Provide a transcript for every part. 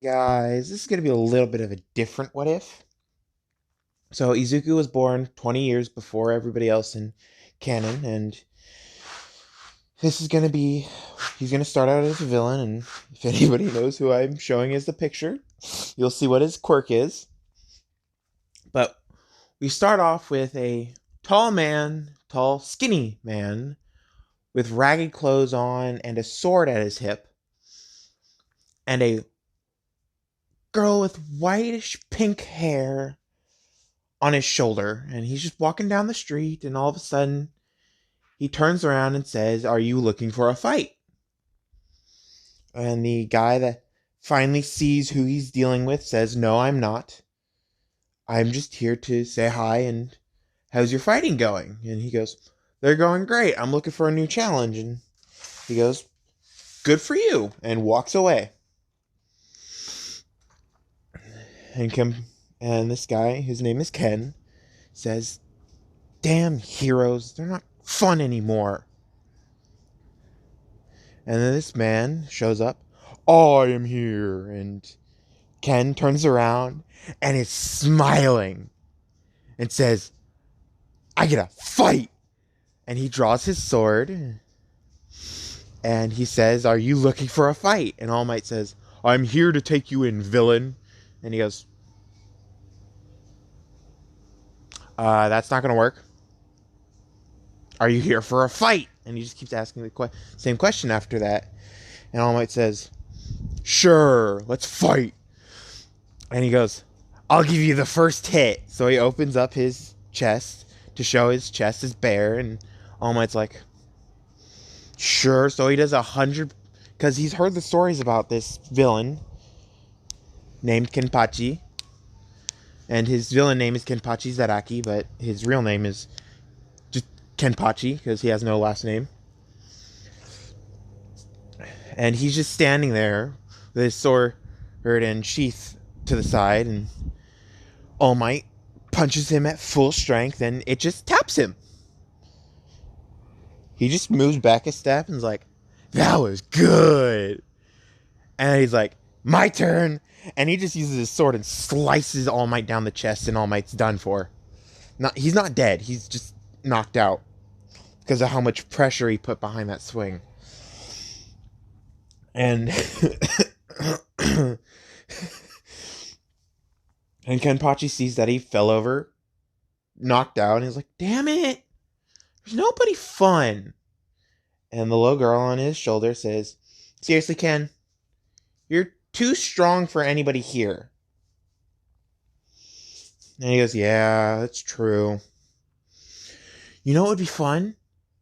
Guys, this is going to be a little bit of a different what if. So, Izuku was born 20 years before everybody else in canon, and this is going to be. He's going to start out as a villain, and if anybody knows who I'm showing as the picture, you'll see what his quirk is. But we start off with a tall, skinny man, with ragged clothes on and a sword at his hip, and a girl with whitish pink hair on his shoulder, and he's just walking down the street, and all of a sudden he turns around and says, "Are you looking for a fight?" And the guy that finally sees who he's dealing with says, "No, I'm not. I'm just here to say hi and how's your fighting going?" And he goes, "They're going great. I'm looking for a new challenge." And he goes, "Good for you," and walks away. And this guy, his name is Ken, says, "Damn heroes, they're not fun anymore." And then this man shows up. "I am here." And Ken turns around and is smiling and says, "I get a fight." And he draws his sword and he says, "Are you looking for a fight?" And All Might says, "I'm here to take you in, villain." And he goes, "That's not going to work. Are you here for a fight?" And he just keeps asking the same question after that. And All Might says, "Sure, let's fight." And he goes, "I'll give you the first hit." So he opens up his chest to show his chest is bare, and All Might's like, "Sure." So he does 100, because he's heard the stories about this villain named Kenpachi, and his villain name is Kenpachi Zaraky, but his real name is just Kenpachi because he has no last name. And he's just standing there with his sword and sheath to the side, and All Might punches him at full strength, and it just taps him. He just moves back a step and is like, "That was good." And he's like, "My turn." And he just uses his sword and slices All Might down the chest, and All Might's done for. He's not dead. He's just knocked out because of how much pressure he put behind that swing. And and Kenpachi sees that he fell over, knocked out, and he's like, "Damn it! There's nobody fun." And the little girl on his shoulder says, "Seriously, Ken, you're too strong for anybody here." And he goes, "Yeah, that's true. You know what would be fun?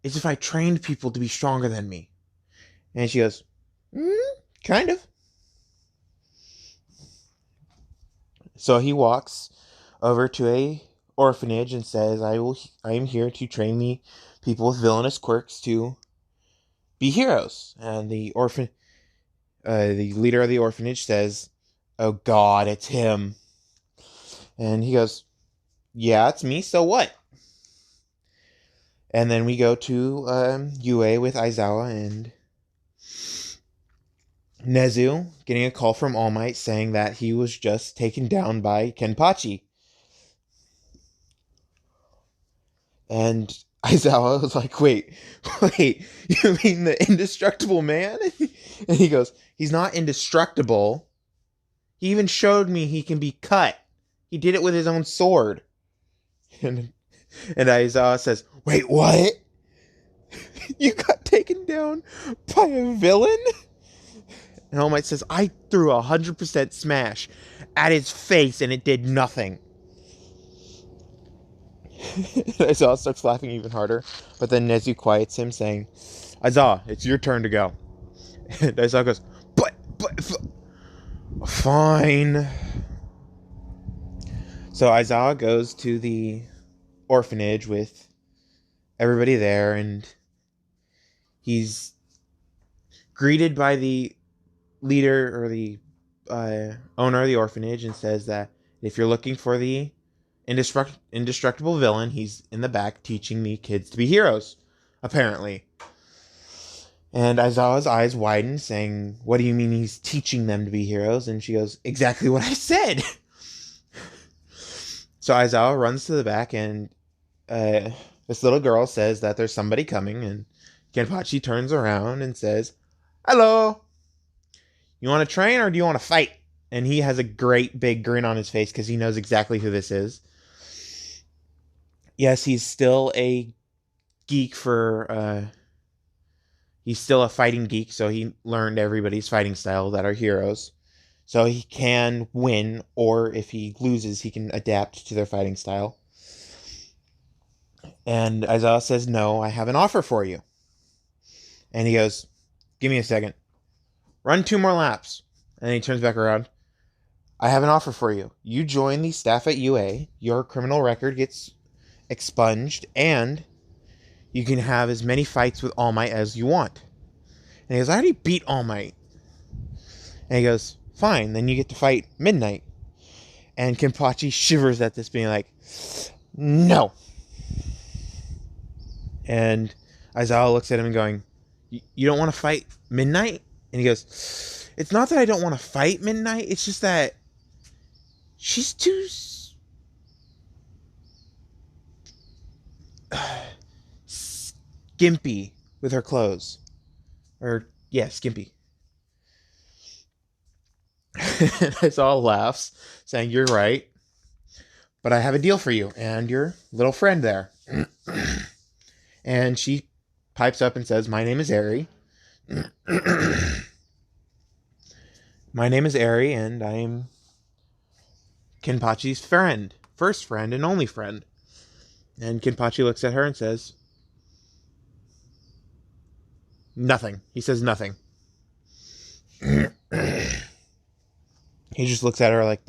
Is if I trained people to be stronger than me." And she goes, "Kind of." So he walks over to a orphanage and says, I am here to train the people with villainous quirks to be heroes." And the leader of the orphanage says, "Oh God, it's him." And he goes, "Yeah, it's me. So what?" And then we go to UA with Aizawa and Nezu getting a call from All Might saying that he was just taken down by Kenpachi. And Aizawa was like, wait, you mean the indestructible man?" And he goes, "He's not indestructible. He even showed me he can be cut. He did it with his own sword." And, and Aizawa says, "Wait, what? You got taken down by a villain?" And All Might says, "I threw 100% smash at his face and it did nothing." Aizawa starts laughing even harder, but then Nezu quiets him, saying, "Aizawa, it's your turn to go." And Aizawa goes, Fine." So Aizawa goes to the orphanage with everybody there, and he's greeted by the leader or the owner of the orphanage and says that if you're looking for the indestructible villain, he's in the back teaching the kids to be heroes, apparently. And Aizawa's eyes widen, saying, "What do you mean he's teaching them to be heroes?" And she goes, "Exactly what I said." So Aizawa runs to the back, and this little girl says that there's somebody coming, and Kenpachi turns around and says, "Hello, you want to train or do you want to fight?" And he has a great big grin on his face because he knows exactly who this is. Yes, he's still a geek he's still a fighting geek, so he learned everybody's fighting style that are heroes. So he can win, or if he loses, he can adapt to their fighting style. And Aizawa says, "No, I have an offer for you." And he goes, "Give me a second. Run 2 more laps." And then he turns back around. "I have an offer for you. You join the staff at UA, your criminal record gets expunged, and you can have as many fights with All Might as you want." And he goes, "I already beat All Might." And he goes, "Fine, then you get to fight Midnight." And Kenpachi shivers at this, being like, "No." And Aizawa looks at him and going, "You don't want to fight Midnight?" And he goes, "It's not that I don't want to fight Midnight, it's just that she's too skimpy with her clothes." Or, yeah, skimpy. And Aizawa laughs, saying, "You're right, but I have a deal for you and your little friend there." And she pipes up and says, "My name is Eri." "My name is Eri, and I'm Kenpachi's friend. First friend and only friend." And Kenpachi looks at her and says, "Nothing." He says nothing. He just looks at her like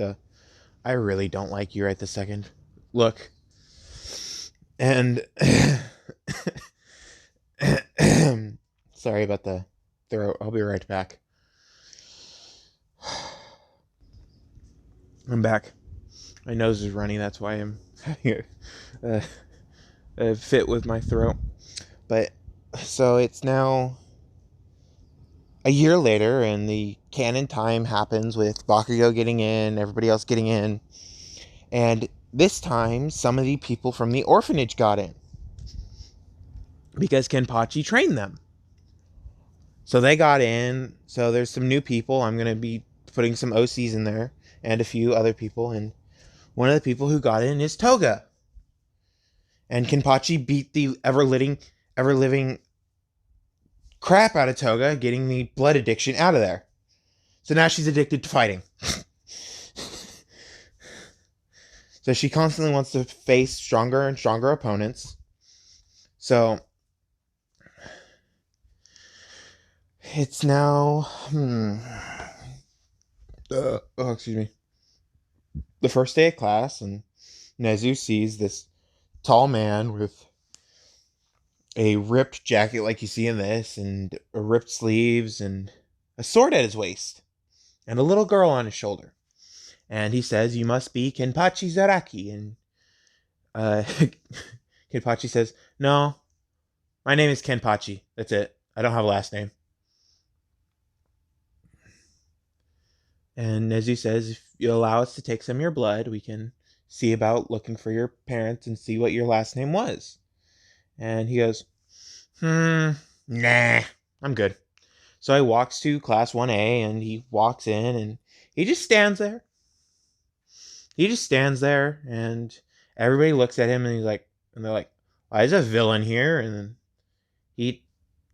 "I really don't like you right this second look." And sorry about the throat. I'll be right back. I'm back. My nose is running. That's why I'm fit with my throat. But so it's now a year later, and the canon time happens with Bakugo getting in, everybody else getting in. And this time, some of the people from the orphanage got in because Kenpachi trained them. So they got in. So there's some new people. I'm going to be putting some OCs in there and a few other people. And one of the people who got in is Toga. And Kenpachi beat the ever-living crap out of Toga, getting the blood addiction out of there. So now she's addicted to fighting. So she constantly wants to face stronger and stronger opponents. So it's now excuse me. The first day of class, and Nezu sees this tall man with a ripped jacket like you see in this, and ripped sleeves, and a sword at his waist, and a little girl on his shoulder. And he says, "You must be Kenpachi Zaraky." And Kenpachi says, "No, my name is Kenpachi. That's it. I don't have a last name." And Nezu says, "If you allow us to take some of your blood, we can see about looking for your parents and see what your last name was." And he goes, nah, I'm good." So he walks to class 1A, and he walks in, and he just stands there. He just stands there, and everybody looks at him, and they're like, "Why is a villain here?" And then he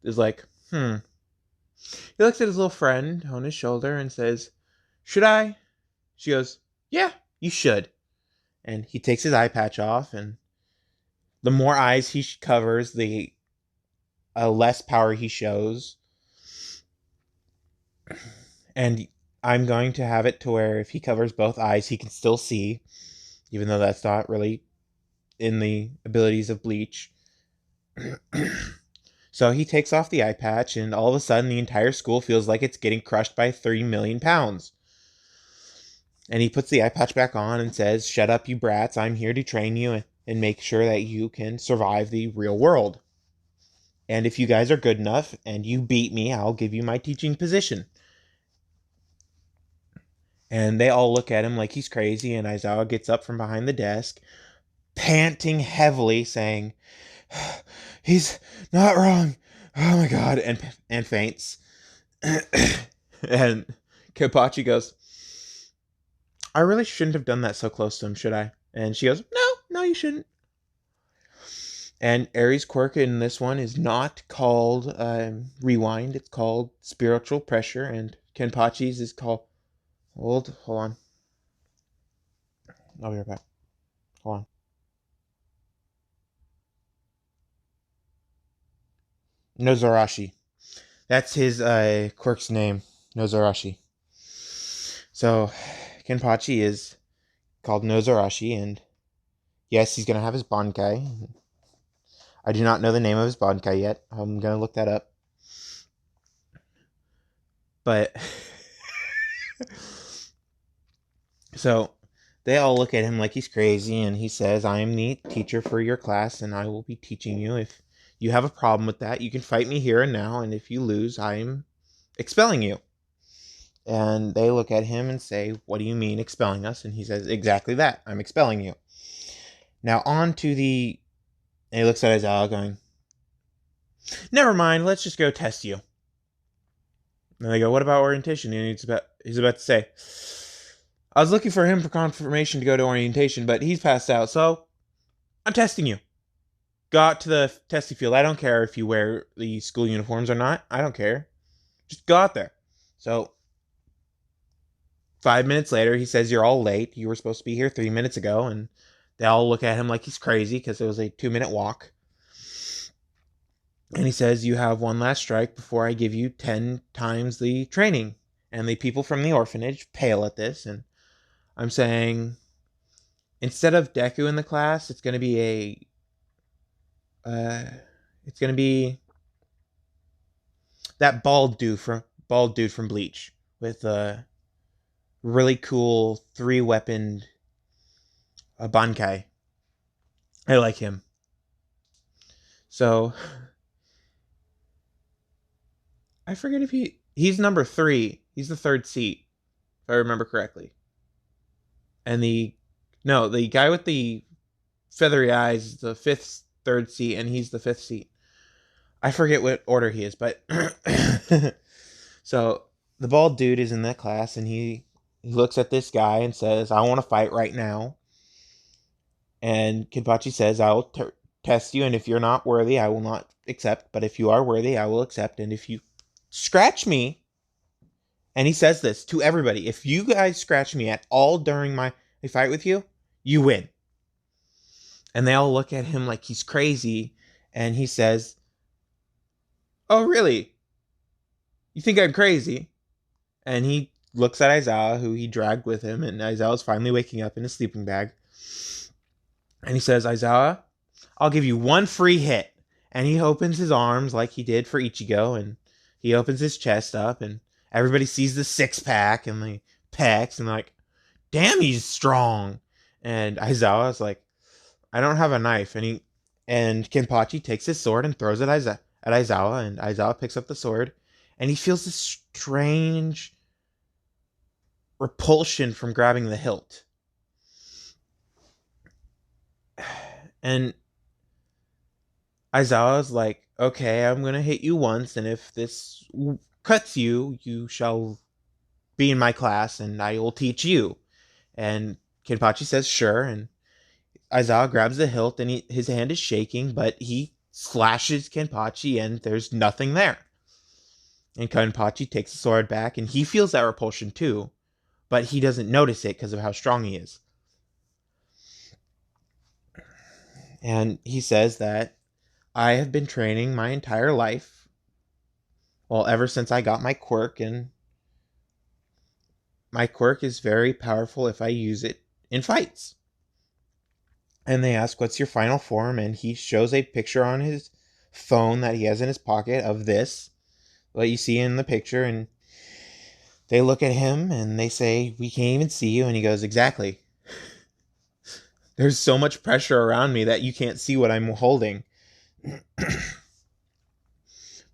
is like, He looks at his little friend on his shoulder and says, "Should I?" She goes, "Yeah, you should." And he takes his eye patch off, and the more eyes he covers, the less power he shows. And I'm going to have it to where if he covers both eyes, he can still see, even though that's not really in the abilities of Bleach. So he takes off the eye patch, and all of a sudden the entire school feels like it's getting crushed by 30 million pounds. And he puts the eye patch back on and says, "Shut up, you brats. I'm here to train you and make sure that you can survive the real world." And if you guys are good enough and you beat me, I'll give you my teaching position. And they all look at him like he's crazy, and Aizawa gets up from behind the desk, panting heavily, saying, "He's not wrong. Oh my god," and faints. And Kenpachi goes, "I really shouldn't have done that so close to him, should I?" And she goes, "No, no, you shouldn't." And Aries' quirk in this one is not called rewind. It's called spiritual pressure, and Kenpachi's is called. Hold on. I'll be right back. Hold on. Nozarashi. That's his quirk's name. Nozarashi. So Kenpachi is called Nozarashi, and yes, he's gonna have his Bankai. I do not know the name of his Bankai yet. I'm gonna look that up. But so they all look at him like he's crazy, and he says, "I am the teacher for your class, and I will be teaching you. If you have a problem with that, you can fight me here and now, and if you lose, I am expelling you." And they look at him and say, "What do you mean expelling us?" And he says, "Exactly that. I'm expelling you." Now on to the... And he looks at Aizawa going, "Never mind, let's just go test you." And they go, "What about orientation?" And he's about to say, "I was looking for him for confirmation to go to orientation, but he's passed out, so I'm testing you. Go out to the testing field. I don't care if you wear the school uniforms or not. I don't care. Just go out there." So 5 minutes later, he says, "You're all late. You were supposed to be here 3 minutes ago." And they all look at him like he's crazy because it was a 2-minute walk. And he says, "You have one last strike before I give you 10 times the training." And the people from the orphanage pale at this. And I'm saying, instead of Deku in the class, it's going to be it's going to be that bald dude from Bleach with a really cool 3-weapon Bankai. I like him. So I forget if he's number 3. He's the 3rd seat, if I remember correctly. And the guy with the feathery eyes is the 3rd seat, and he's the 5th seat. I forget what order he is, but so the bald dude is in that class, and he looks at this guy and says, "I want to fight right now." And Kenpachi says, "I'll test you, and if you're not worthy, I will not accept. But if you are worthy, I will accept. And if you scratch me," and he says this to everybody, "if you guys scratch me at all during my fight with you, you win." And they all look at him like he's crazy, and he says, "Oh, really? You think I'm crazy?" And he looks at Aizawa, who he dragged with him, and Aizawa's finally waking up in his sleeping bag. And he says, "Aizawa, I'll give you one free hit." And he opens his arms like he did for Ichigo, and he opens his chest up, and everybody sees the 6-pack and the pecs, and like, "Damn, he's strong." And Aizawa's like, "I don't have a knife." And Kenpachi takes his sword and throws it at Aizawa, and Aizawa picks up the sword, and he feels this strange repulsion from grabbing the hilt. And Aizawa's like, "Okay, I'm gonna hit you once, and if this cuts you, you shall be in my class, and I will teach you." And Kenpachi says, "Sure." And Aizawa grabs the hilt, and his hand is shaking, but he slashes Kenpachi, and there's nothing there. And Kenpachi takes the sword back, and he feels that repulsion too, but he doesn't notice it because of how strong he is. And he says that, "I have been training my entire life, well, ever since I got my quirk, and my quirk is very powerful if I use it in fights." And they ask, "What's your final form?" And he shows a picture on his phone that he has in his pocket of this, what you see in the picture. And they look at him and they say, "We can't even see you." And he goes, "Exactly. There's so much pressure around me that you can't see what I'm holding."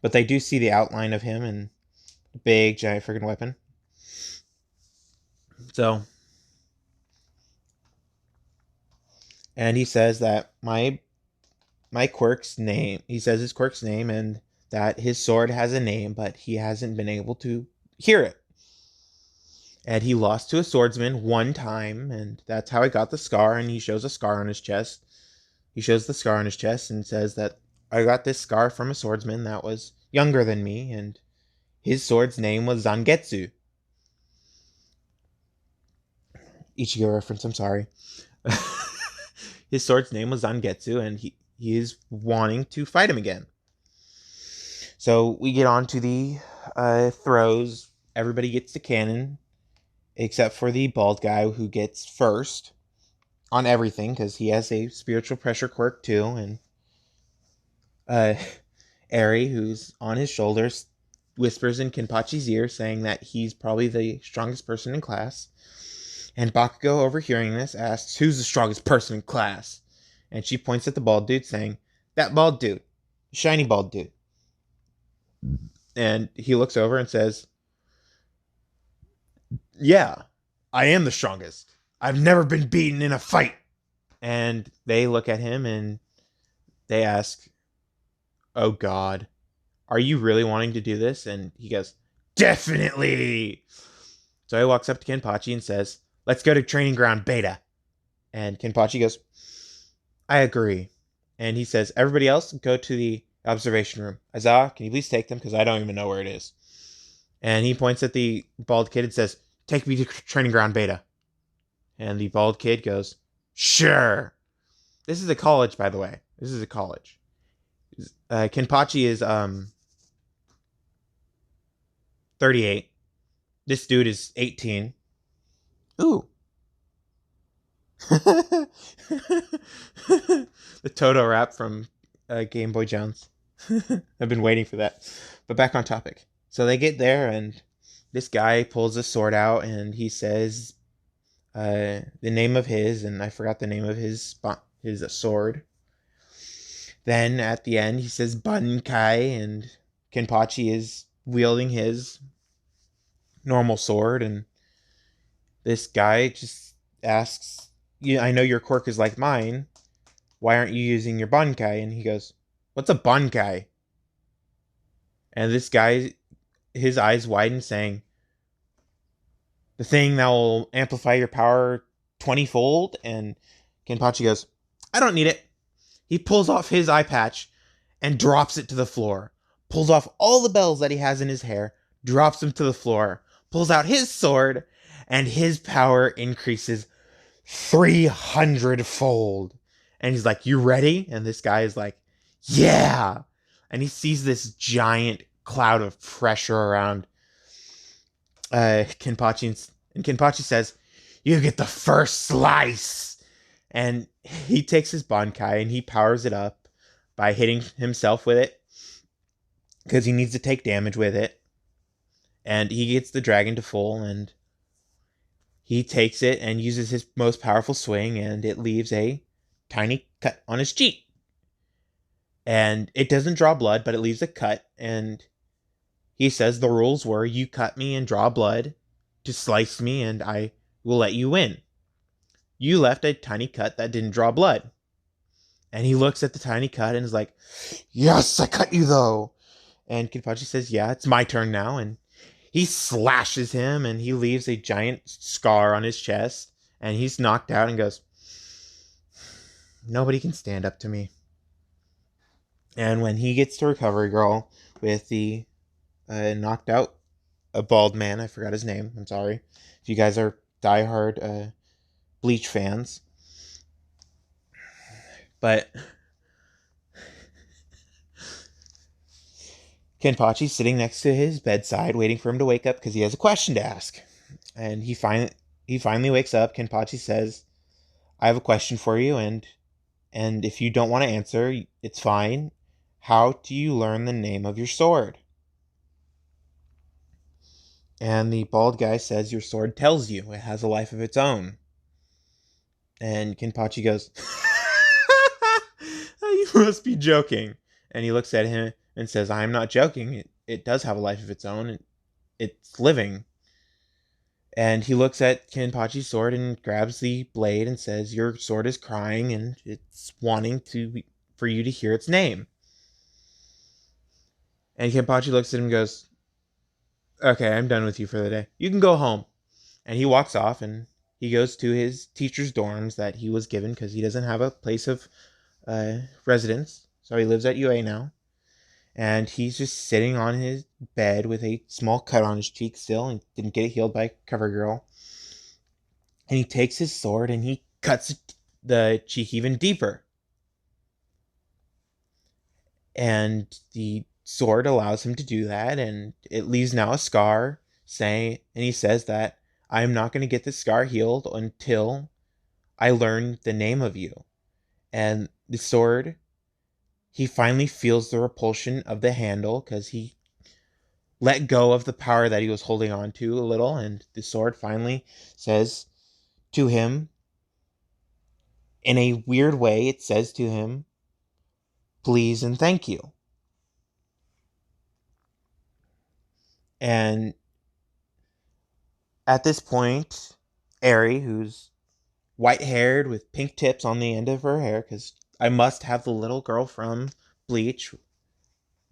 But they do see the outline of him and the big, giant freaking weapon. So, and he says that my quirk's name, he says his quirk's name, and that his sword has a name, but he hasn't been able to hear it. And he lost to a swordsman one time, and that's how he got the scar. And he shows a scar on his chest. He shows the scar on his chest and says that I got this scar from a swordsman that was younger than me, and his sword's name was Zangetsu. Ichigo reference, I'm sorry. His sword's name was Zangetsu, and he is wanting to fight him again. So we get on to the throws. Everybody gets the cannon, except for the bald guy who gets first on everything, because he has a spiritual pressure quirk too. And Eri, who's on his shoulders, whispers in Kenpachi's ear, saying that he's probably the strongest person in class. And Bakugo, overhearing this, asks, who's the strongest person in class? And she points at the bald dude, saying, that bald dude. Shiny bald dude. And he looks over and says, yeah, I am the strongest. I've never been beaten in a fight. And they look at him and they ask, oh God, are you really wanting to do this? And he goes, definitely. So he walks up to Kenpachi and says, let's go to training ground Beta. And Kenpachi goes, I agree. And he says, everybody else go to the observation room. Aizawa, can you please take them? Because I don't even know where it is. And he points at the bald kid and says, take me to training ground Beta. And the bald kid goes, sure. This is a college, by the way. This is a college. Kenpachi is 38. This dude is 18. Ooh. The Toto rap from Game Boy Jones. I've been waiting for that. But back on topic. So they get there, and this guy pulls a sword out, and he says the name of his, and I forgot the name of his sword. Then at the end, he says Bankai, and Kenpachi is wielding his normal sword, and this guy just asks, I know your quirk is like mine. Why aren't you using your Bankai? And he goes, what's a Bankai? And this guy, his eyes widen, saying, the thing that will amplify your power 20-fold. And Kenpachi goes, I don't need it. He pulls off his eye patch and drops it to the floor. Pulls off all the bells that he has in his hair, drops them to the floor, pulls out his sword, and his power increases 300-fold. And he's like, you ready? And this guy is like, yeah. And he sees this giant cloud of pressure around Kenpachi. And Kenpachi says, you get the first slice. And he takes his Bankai and he powers it up by hitting himself with it, because he needs to take damage with it. And he gets the dragon to full, and he takes it and uses his most powerful swing, and it leaves a tiny cut on his cheek. And it doesn't draw blood, but it leaves a cut. And he says the rules were, you cut me and draw blood to slice me, and I will let you win. You left a tiny cut that didn't draw blood. And he looks at the tiny cut and is like, yes, I cut you though. And Kenpachi says, yeah, it's my turn now. And he slashes him, and he leaves a giant scar on his chest. And he's knocked out and goes, nobody can stand up to me. And when he gets to Recovery Girl with the knocked out a bald man, I forgot his name, I'm sorry. If you guys are diehard Bleach fans. But Kenpachi's sitting next to his bedside, waiting for him to wake up because he has a question to ask. And he finally wakes up. Kenpachi says, I have a question for you, and if you don't want to answer, it's fine. How do you learn the name of your sword? And the bald guy says, your sword tells you. It has a life of its own. And Kenpachi goes, you must be joking. And he looks at him and says, I'm not joking. It does have a life of its own. It's living. And he looks at Kenpachi's sword and grabs the blade and says, your sword is crying and it's wanting for you to hear its name. And Kenpachi looks at him and goes, okay, I'm done with you for the day. You can go home. And he walks off and he goes to his teacher's dorms that he was given because he doesn't have a place of residence. So he lives at UA now. And he's just sitting on his bed with a small cut on his cheek still and didn't get it healed by CoverGirl. And he takes his sword and he cuts the cheek even deeper. And the sword allows him to do that, and it leaves now a scar, and he says that I'm not going to get this scar healed until I learn the name of you. And the sword, he finally feels the repulsion of the handle because he let go of the power that he was holding on to a little, and the sword finally says to him, in a weird way, it says to him, please and thank you. And at this point, Aerie, who's white haired with pink tips on the end of her hair, because I must have the little girl from Bleach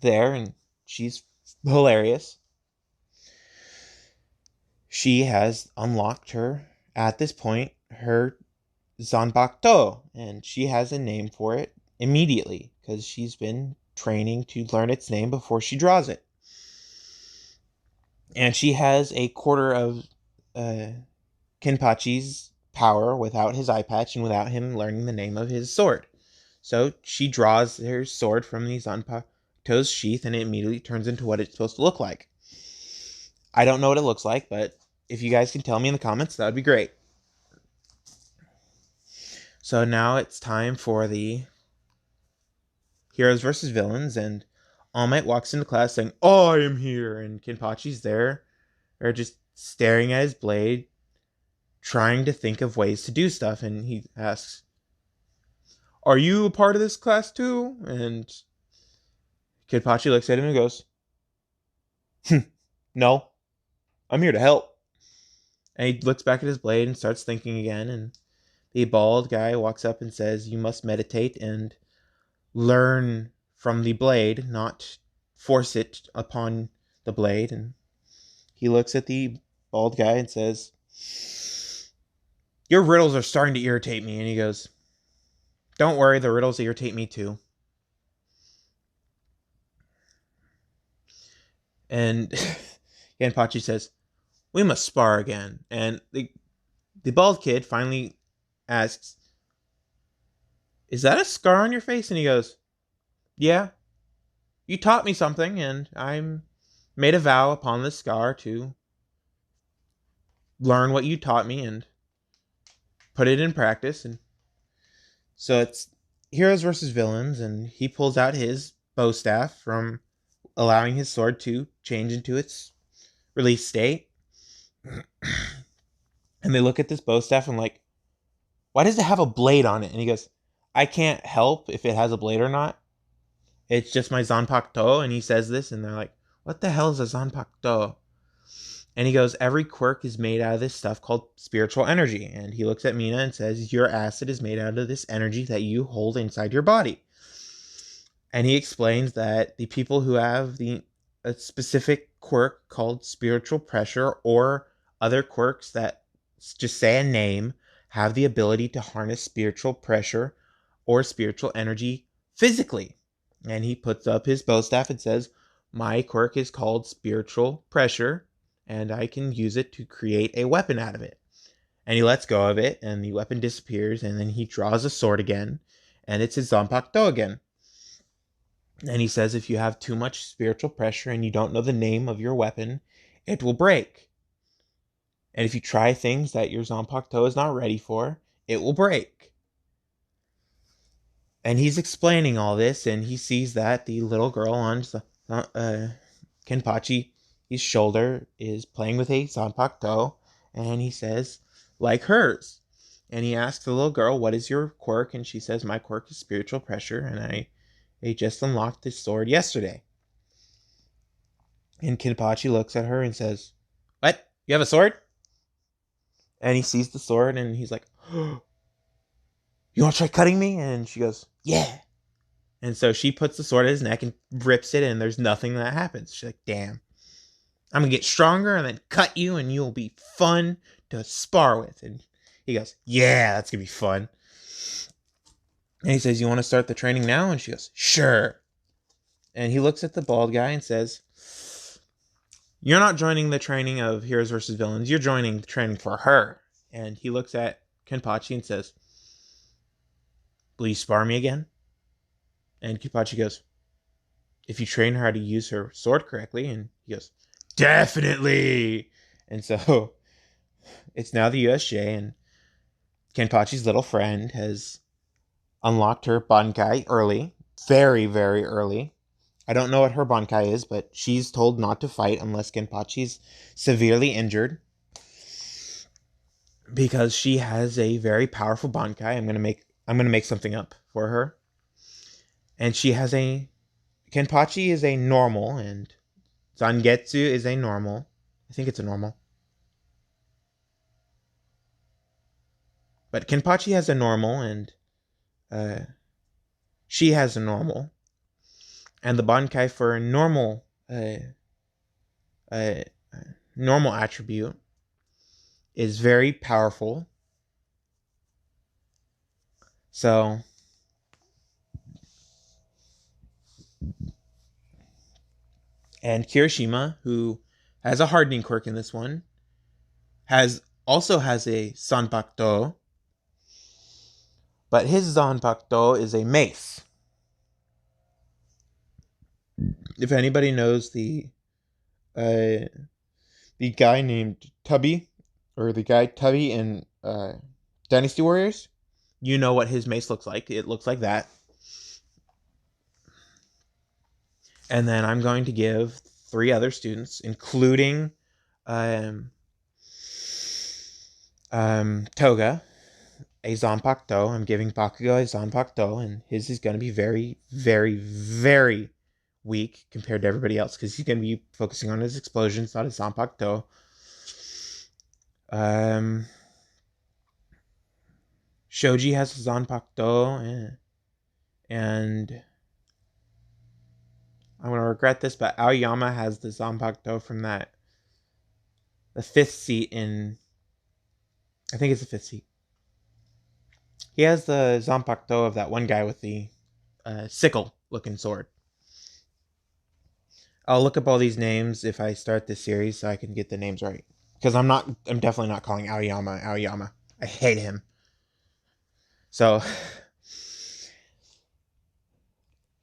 there, and she's hilarious. She has unlocked at this point, her Zanbakuto, and she has a name for it immediately, because she's been training to learn its name before she draws it. And she has a quarter of Kenpachi's power without his eye patch and without him learning the name of his sword. So she draws her sword from the Zanpakuto's sheath and it immediately turns into what it's supposed to look like. I don't know what it looks like, but if you guys can tell me in the comments, that would be great. So now it's time for the heroes versus villains, and All Might walks into class saying, I am here, and Kenpachi's there, or just staring at his blade, trying to think of ways to do stuff, and he asks, are you a part of this class too? And Kenpachi looks at him and goes, no, I'm here to help. And he looks back at his blade and starts thinking again, and the bald guy walks up and says, you must meditate and learn from the blade, not force it upon the blade. And he looks at the bald guy and says, your riddles are starting to irritate me. And he goes, don't worry, the riddles irritate me too. And Kenpachi says, we must spar again. And the bald kid finally asks, is that a scar on your face? And he goes, yeah, you taught me something, and I made a vow upon this scar to learn what you taught me and put it in practice. And so it's heroes versus villains, and he pulls out his bow staff from allowing his sword to change into its release state. And they look at this bow staff and like, why does it have a blade on it? And he goes, I can't help if it has a blade or not. It's just my Zanpakuto. And he says this, and they're like, what the hell is a Zanpakuto? And he goes, every quirk is made out of this stuff called spiritual energy. And he looks at Mina and says, your acid is made out of this energy that you hold inside your body. And he explains that the people who have a specific quirk called spiritual pressure or other quirks that just say a name have the ability to harness spiritual pressure or spiritual energy physically. And he puts up his bow staff and says, my quirk is called spiritual pressure, and I can use it to create a weapon out of it. And he lets go of it, and the weapon disappears, and then he draws a sword again, and it's his Zanpakuto again. And he says, if you have too much spiritual pressure and you don't know the name of your weapon, it will break. And if you try things that your Zanpakuto is not ready for, it will break. And he's explaining all this, and he sees that the little girl on Kenpachi's shoulder is playing with a Zanpakuto, and he says, like hers. And he asks the little girl, what is your quirk? And she says, my quirk is spiritual pressure, and I just unlocked this sword yesterday. And Kenpachi looks at her and says, "What? You have a sword?" And he sees the sword and he's like, "Oh, you want to try cutting me?" And she goes, "Yeah." And so she puts the sword at his neck and rips it, and there's nothing that happens. She's like, "Damn. I'm going to get stronger and then cut you, and you'll be fun to spar with." And he goes, "Yeah, that's going to be fun." And he says, "You want to start the training now?" And she goes, "Sure." And he looks at the bald guy and says, "You're not joining the training of Heroes versus Villains. You're joining the training for her." And he looks at Kenpachi and says, "Will you spar me again?" And Kenpachi goes, "If you train her how to use her sword correctly." And he goes, "Definitely." And so it's now the USJ, and Kenpachi's little friend has unlocked her Bankai early. Very, very early. I don't know what her Bankai is, but she's told not to fight unless Kenpachi's severely injured, because she has a very powerful Bankai. I'm gonna make something up for her. And she has a Kenpachi is a normal, and Zangetsu is a normal. I think it's a normal. But Kenpachi has a normal, and uh, she has a normal. And the Bankai for a uh, normal attribute is very powerful. So, and Kirishima, who has a hardening quirk in this one, has a Sanpakto, but his Zanpakuto is a mace. If anybody knows uh, the guy named Tubby, or the guy Tubby in Dynasty Warriors, you know what his mace looks like. It looks like that. And then I'm going to give 3 other students, including um, Toga, a Zanpakuto. I'm giving Bakugo a Zanpakuto, and his is going to be very, very, very weak compared to everybody else, because he's going to be focusing on his explosions, not his Zanpakuto. Shoji has a Zanpakuto, and I'm going to regret this, but Aoyama has the Zanpakuto from the 5th seat in, I think it's the 5th seat. He has the Zanpakuto of that one guy with the sickle-looking sword. I'll look up all these names if I start this series so I can get the names right. Because I'm definitely not calling Aoyama. I hate him. So,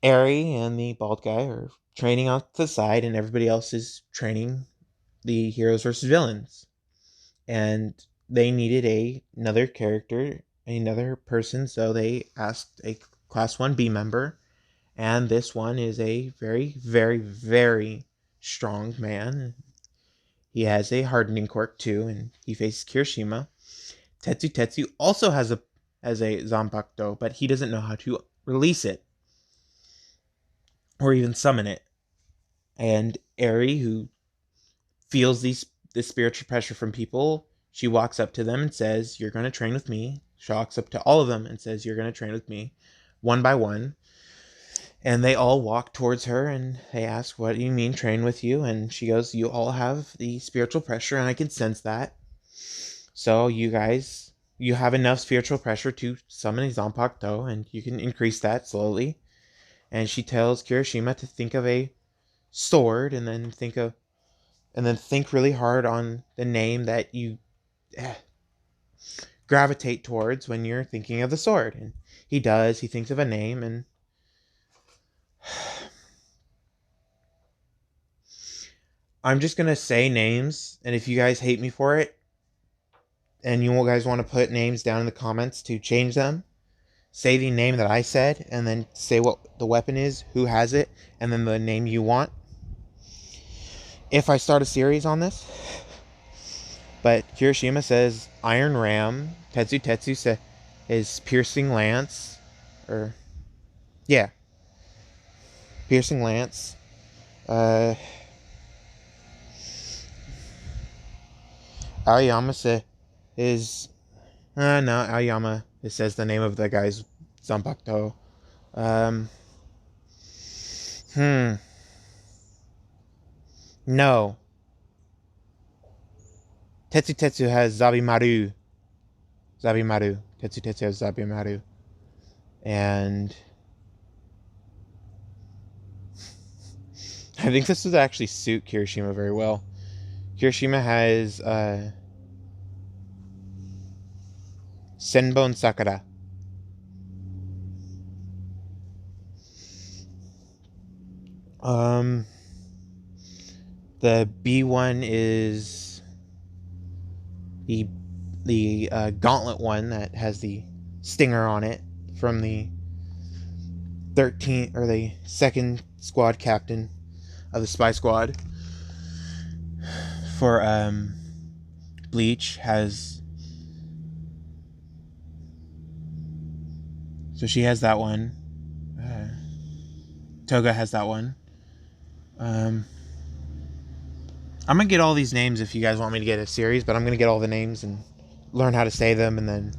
Eri and the bald guy are training off to the side, and everybody else is training the heroes versus villains. And they needed another character, another person, so they asked a Class 1B member. And this one is a very, very, very strong man. He has a hardening quirk too, and he faces Kirishima. Tetsu also has a Zanpakuto, but he doesn't know how to release it or even summon it. And Eri, who feels this spiritual pressure from people, she walks up to them and says, "You're going to train with me." She walks up to all of them and says, "You're going to train with me," one by one. And they all walk towards her and they ask, "What do you mean train with you?" And she goes, "You all have the spiritual pressure, and I can sense that. So you guys, you have enough spiritual pressure to summon a Zanpakuto, and you can increase that slowly." And she tells Kirishima to think of a sword, and then think really hard on the name that you gravitate towards when you're thinking of the sword. And he does. He thinks of a name, and I'm just gonna say names, and if you guys hate me for it, and you guys want to put names down in the comments to change them, say the name that I said, and then say what the weapon is, who has it, and then the name you want. If I start a series on this. But Kirishima says Iron Ram. Tetsu is Piercing Lance. Or, yeah. Piercing Lance. is no, Aoyama. It says the name of the guy's Zanpakuto. Um, hmm. No. Tetsu Tetsu has Zabimaru. Zabimaru. Tetsu Tetsu has Zabimaru. And I think this would actually suit Kirishima very well. Kirishima has Senbon Sakura. Um, the B1 is the gauntlet one that has the stinger on it from the 13th or the second squad captain of the spy squad for Bleach has, so she has that one. Toga has that one. I'm gonna get all these names if you guys want me to get a series, but I'm gonna get all the names and learn how to say them and then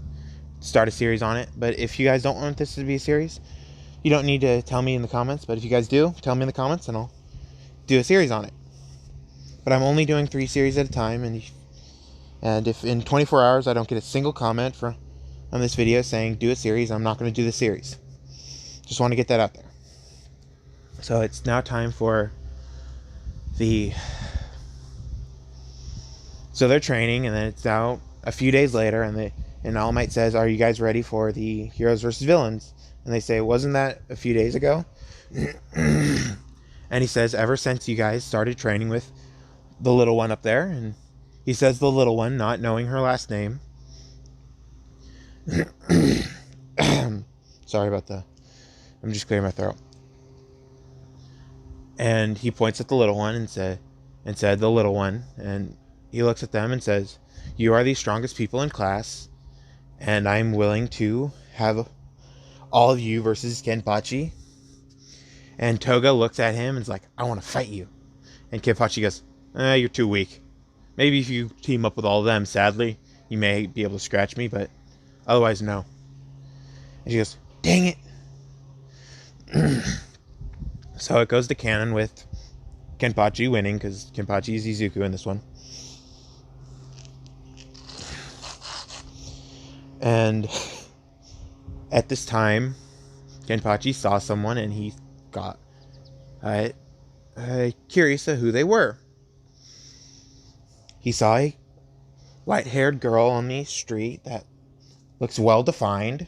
start a series on it. But if you guys don't want this to be a series, you don't need to tell me in the comments. But if you guys do, tell me in the comments and I'll do a series on it. But I'm only doing 3 series at a time, and if in 24 hours I don't get a single comment on this video saying do a series, I'm not going to do the series. Just want to get that out there. So it's now time for so they're training, and then it's now a few days later, and All Might says, "Are you guys ready for the heroes versus villains?" And they say, "Wasn't that a few days ago?" And he says, "Ever since you guys started training with the little one up there," and he says the little one, not knowing her last name. Sorry about that. I'm just clearing my throat. And he points at the little one and said the little one, and he looks at them and says, "You are the strongest people in class, and I'm willing to have all of you versus Kenpachi." And Toga looks at him and is like, "I want to fight you." And Kenpachi goes, "You're too weak. Maybe if you team up with all of them, sadly, you may be able to scratch me, but otherwise, no." And she goes, "Dang it." So it goes to canon with Kenpachi winning, because Kenpachi is Izuku in this one. And at this time, Kenpachi saw someone and he got curious of who they were. He saw a white-haired girl on the street that looks well-defined.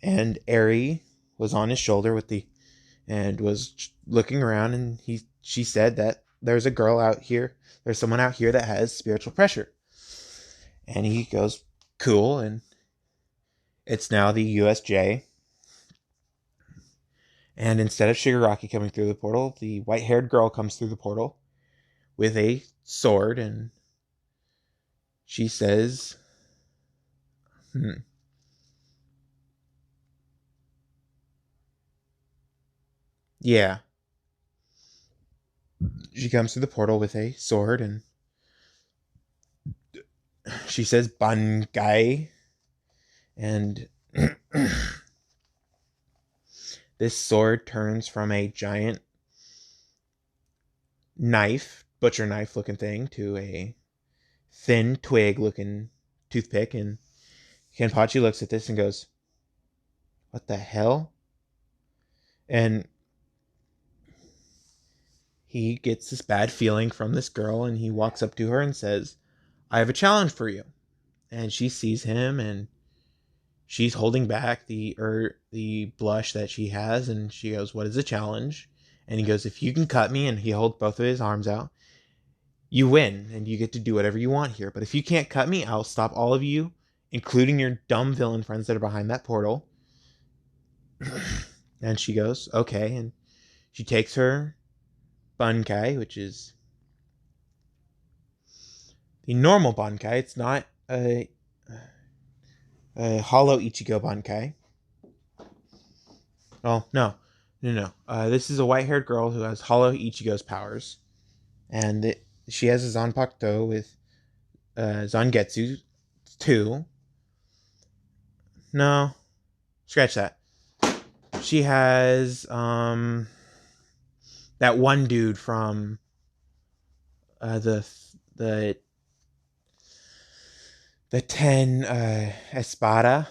And Eri was on his shoulder and was looking around, and she said that there's someone out here that has spiritual pressure. And he goes, "Cool," and it's now the USJ. And instead of Shigaraki coming through the portal, the white-haired girl comes through the portal with a sword, and she says, yeah. She comes through the portal with a sword, and she says, "Bangai." And this sword turns from a giant butcher knife looking thing, to a thin twig looking toothpick. And Kenpachi looks at this and goes, "What the hell?" And he gets this bad feeling from this girl, and he walks up to her and says, "I have a challenge for you." And she sees him, and she's holding back the blush that she has, and she goes, "What is the challenge?" And he goes, "If you can cut me," and he holds both of his arms out, "you win, and you get to do whatever you want here. But if you can't cut me, I'll stop all of you, including your dumb villain friends that are behind that portal." And she goes, "Okay." And she takes her Bankai, which is the normal Bankai. It's not a hollow Ichigo Bankai. Oh, no. This is a white-haired girl who has hollow Ichigo's powers. And she has a Zanpakuto with Zangetsu too. No, scratch that. She has that one dude from the the the 10 Espada.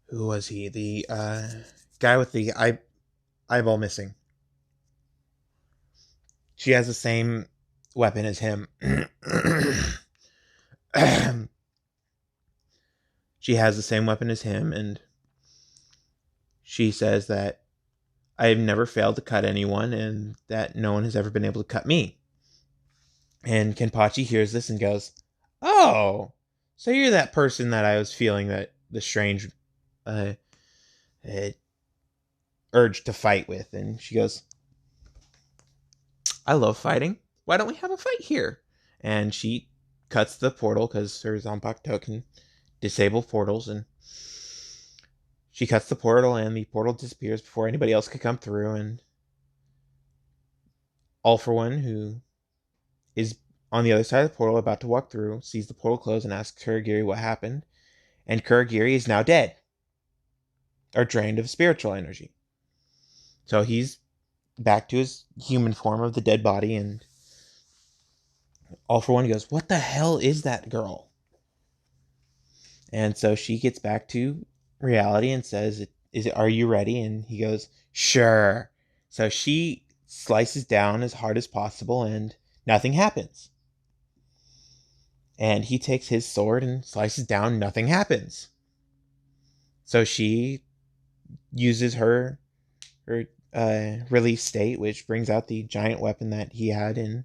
Who was he? The guy with the eyeball missing. She has the same weapon as him. She has the same weapon as him, and she says that I have never failed to cut anyone, and that no one has ever been able to cut me. And Kenpachi hears this and goes, "Oh, so you're that person that I was feeling that the strange uh, uh, urge to fight with." And she goes, "I love fighting. Why don't we have a fight here?" And she cuts the portal because her Zanpakuto can disable portals, and she cuts the portal, and the portal disappears before anybody else could come through. And All For One, who is on the other side of the portal about to walk through, sees the portal close and asks Kurogiri what happened. And Kurogiri is now dead, or drained of spiritual energy. So he's back to his human form of the dead body, and All For One goes, "What the hell is that girl?" And so she gets back to reality and says, Are you ready?" And he goes, "Sure." So she slices down as hard as possible, and nothing happens. And he takes his sword and slices down, nothing happens. So she uses her release state, which brings out the giant weapon that he had in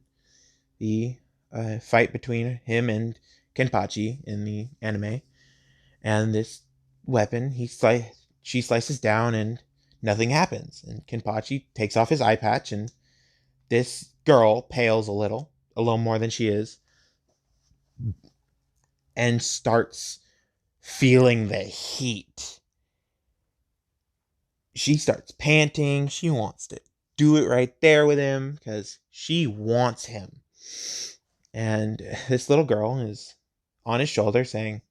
the fight between him and Kenpachi in the anime. And this weapon, she slices down, and nothing happens. And Kenpachi takes off his eye patch, and this girl pales a little more than she is, and starts feeling the heat. She starts panting. She wants to do it right there with him because she wants him. And this little girl is on his shoulder saying,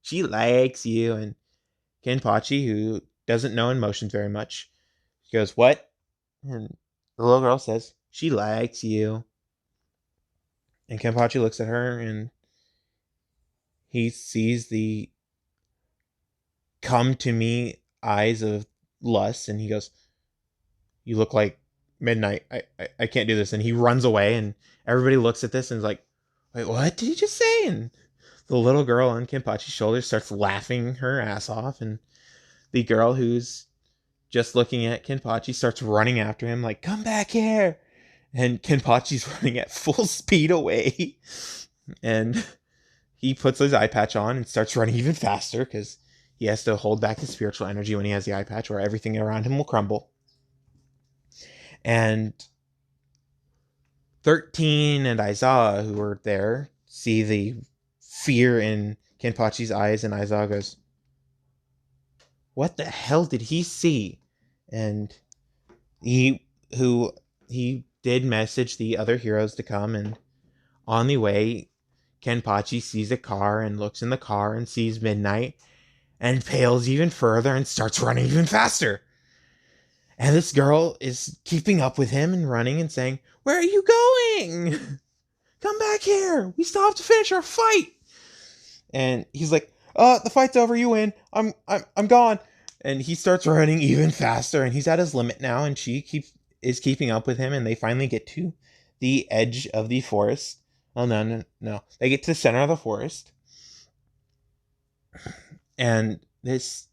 "She likes you." And Kenpachi, who doesn't know emotions very much, goes, "What?" And the little girl says, "She likes you." And Kenpachi looks at her, and he sees the come to me eyes of lust, and he goes, "You look like midnight. I can't do this." And he runs away, and everybody looks at this and is like, "Wait, what did he just say?" And the little girl on Kenpachi's shoulder starts laughing her ass off, and the girl who's just looking at Kenpachi starts running after him like, "Come back here." And Kenpachi's running at full speed away. And he puts his eye patch on and starts running even faster because he has to hold back his spiritual energy when he has the eye patch, or everything around him will crumble. And 13 and Aizawa, who were there, see the fear in Kenpachi's eyes, and Aizawa goes, "What the hell did he see?" And he did message the other heroes to come, and on the way, Kenpachi sees a car and looks in the car and sees Midnight and pales even further and starts running even faster. And this girl is keeping up with him and running and saying, "Where are you going? Come back here. We still have to finish our fight." And he's like, "The fight's over. You win. I'm gone." And he starts running even faster, and he's at his limit now, and she is keeping up with him, and they finally get to the edge of the forest. Oh, no. They get to the center of the forest. And this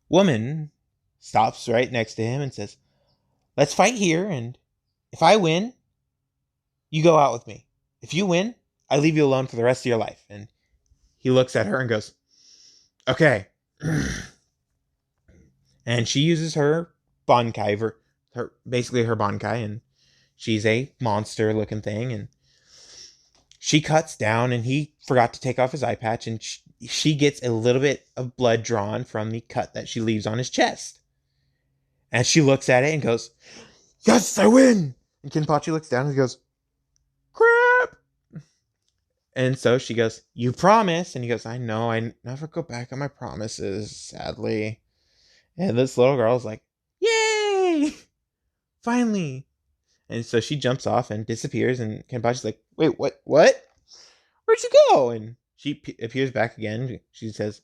woman stops right next to him and says, "Let's fight here, and if I win, you go out with me. If you win, I leave you alone for the rest of your life." And he looks at her and goes, "Okay." And she uses her Bankai, basically her Bankai, and she's a monster looking thing, and she cuts down, and he forgot to take off his eye patch, and she gets a little bit of blood drawn from the cut that she leaves on his chest. And she looks at it and goes, yes, I win. And Kenpachi looks down and goes, crap. And so she goes, you promise? And he goes, I know, I never go back on my promises, sadly. And this little girl's like, yay! Finally. And so she jumps off and disappears. And Kenpachi's like, wait, what? What? Where'd you go? And she appears back again. She says,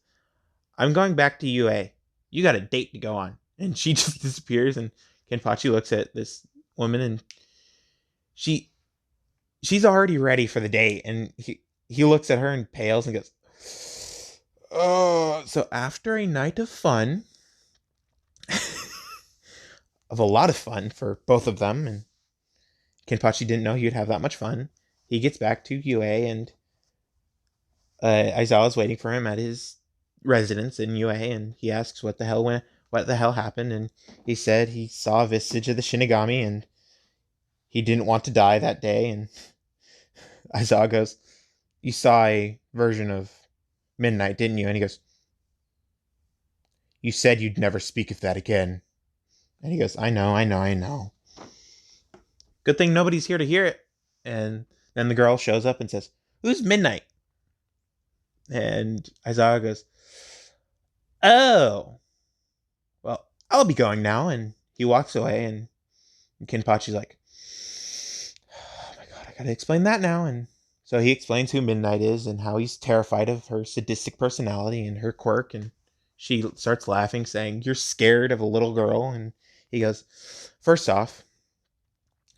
I'm going back to UA. You got a date to go on. And she just disappears. And Kenpachi looks at this woman and she's already ready for the date. And he looks at her and pales and goes, oh. So after a night of fun, of a lot of fun for both of them, and Kenpachi didn't know he would have that much fun, he gets back to UA, and Aizawa's waiting for him at his residence in UA, and he asks what the hell happened, and he said he saw a vestige of the Shinigami, and he didn't want to die that day, and Aizawa goes, you saw a version of Midnight, didn't you? And he goes, you said you'd never speak of that again. And he goes, I know. Good thing nobody's here to hear it. And then the girl shows up and says, who's Midnight? And Aizawa goes, oh, well, I'll be going now. And he walks away, and Kenpachi's like, oh my god, I gotta explain that now. And so he explains who Midnight is and how he's terrified of her sadistic personality and her quirk. And she starts laughing, saying, you're scared of a little girl. And he goes, first off,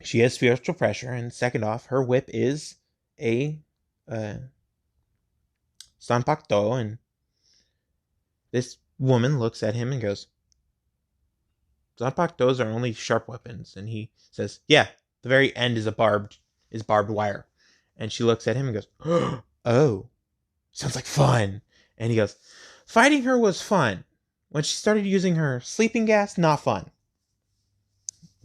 she has spiritual pressure. And second off, her whip is a Sanpakto. And this woman looks at him and goes, Zanpakutos are only sharp weapons. And he says, yeah, the very end is barbed wire. And she looks at him and goes, oh, sounds like fun. And he goes, fighting her was fun. When she started using her sleeping gas, not fun.